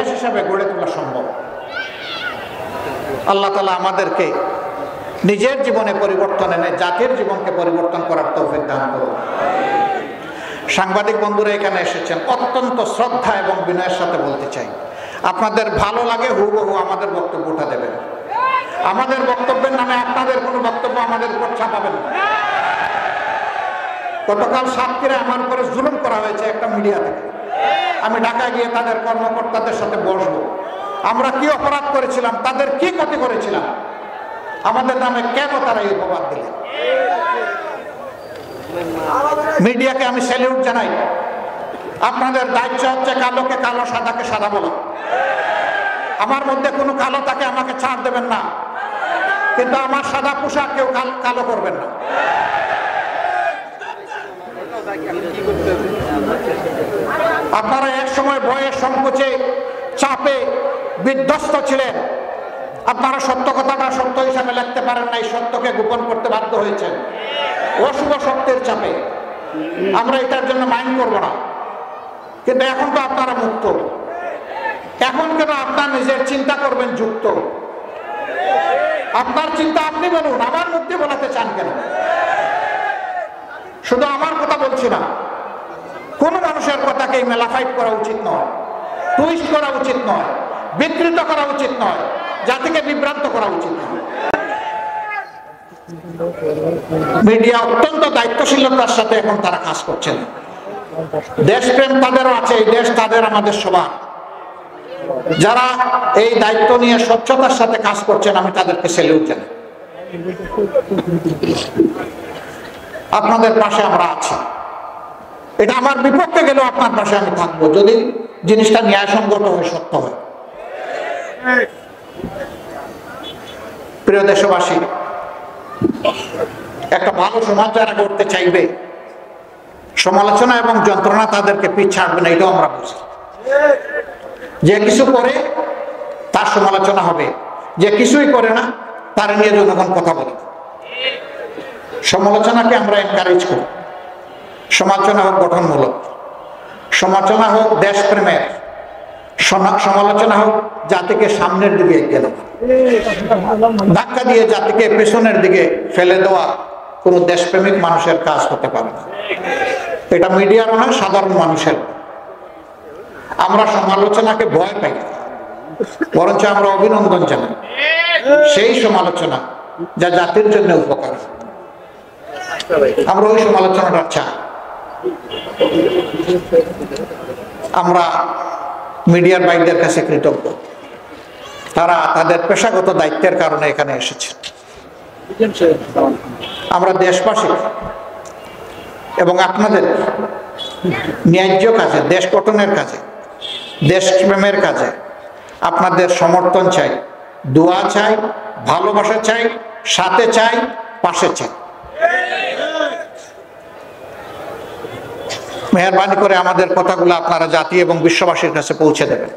দেশ হিসাবে গড়ে তোলা সম্ভব। আল্লাহ তাআলা আমাদেরকে নিজের জীবনে পরিবর্তন এনে জাতির জীবনকে পরিবর্তন করার তৌফিক দান করুন। সাংবাদিক বন্ধুরা এখানে এসেছেন, অত্যন্ত শ্রদ্ধা এবং বিনয়ের সাথে বলতে চাই, আপনাদের ভালো লাগে হুবহু আমাদের বক্তব্যটা দেবেন। আমাদের বক্তব্যের নামে আপনাদের কোনো বক্তব্য আমাদের উপর চাপাবেন না। গতকাল সাতক্ষীরায় আমার উপরে জুলুম করা হয়েছে একটা মিডিয়া থেকে। আমি ঢাকায় গিয়ে তাদের কর্মকর্তাদের সাথে বসবো, আমরা কি অপরাধ করেছিলাম, তাদের কি ক্ষতি করেছিলাম, আমাদের নামে কেন তারা এই অপবাদ দিলেন। মিডিয়াকে আমি স্যালিউট জানাই। আপনাদের দায়িত্ব হচ্ছে কালোকে কালো, সাদাকে সাদা বলা। আমার মধ্যে কোনো কালো থাকে আমাকে ছাড় দেবেন না, কিন্তু আমার সাদা পোশাক কেউ কালো করবেন না। আপনারা এক সময় ভয়ে সংকোচে চাপে বিধ্বস্ত ছিলেন, আপনারা সত্য কথাটা সত্য হিসাবে লিখতে পারেন নাই, সত্যকে গোপন করতে বাধ্য হয়েছেন অশুভ শক্তির চাপে। আমরা এটার জন্য মাইন্ড করব না, কিন্তু এখন তো আপনারা মুক্ত। এখন কেন আপনার নিজের চিন্তা করবেন যুক্ত? আপনার চিন্তা আপনি বলুন, আমার মুক্তি বলাতে চান কেন? শুধু আমার কথা বলছি না, কোন মানুষের কথাকে মেলাফাইট করা উচিত নয়, টুইস্ট করা উচিত নয়, বিকৃত করা উচিত নয়, জাতিকে বিভ্রান্ত করা উচিত নয়। মিডিয়া অত্যন্ত দায়িত্বশীলতার সাথে এখন তারা কাজ করছেন। দেশপ্রেম তাদেরও আছে, এই দেশ তাদের, আমাদের সবার। যারা এই দায়িত্ব নিয়ে স্বচ্ছতার সাথে কাজ করছেন, আমি তাদেরকে স্যালিউট জানাই। আপনাদের পাশে আমরা আছি। এটা আমার বিপক্ষে গেলেও আপনার পাশে আমি থাকবো, যদি জিনিসটা ন্যায়সঙ্গত হয়, সত্য হয়। প্রিয় দেশবাসী, একটা ভালো সমাজ যারা গড়তে চাইবে, সমালোচনা এবং যন্ত্রণা তাদেরকে পিছ ছাড়বে না, এটাও আমরা বুঝি। যে কিছু করে তার সমালোচনা হবে, যে কিছুই করে না তার নিয়ে জনগণ কথা বলে। সমালোচনাকে আমরা এনকারেজ করি। সমালোচনা হোক গঠনমূলক, সমালোচনা হোক দেশপ্রেমের, সমালোচনা হোক জাতিকে সামনের দিকে এগিয়ে নেওয়া। ধাক্কা দিয়ে জাতিকে পেছনের দিকে ফেলে দেওয়া কোনো দেশপ্রেমিক মানুষের কাজ হতে পারে না। এটা মিডিয়ার না, সাধারণ মানুষের। আমরা সমালোচনাকে ভয় পাই, বরঞ্চ আমরা অভিনন্দন জানাই সেই সমালোচনা যা জাতির জন্য উপকার। আমরা ওই সমালোচনাটা চাই। আমরা মিডিয়ার ভাইদের কাছে কৃতজ্ঞ, তারা তাদের পেশাগত দায়িত্বের কারণে এখানে এসেছে। আমরা দেশবাসী এবং আপনাদের ন্যায্য কাজে, দেশ গঠনের কাজে, দেশপ্রেমের কাজে আপনাদের সমর্থন চাই, দোয়া চাই, ভালোবাসা চাই, সাথে চাই, পাশে চাই। মেহেরবানি করে আমাদের কথাগুলো আপনারা জাতি এবং বিশ্ববাসীর কাছে পৌঁছে দেবেন।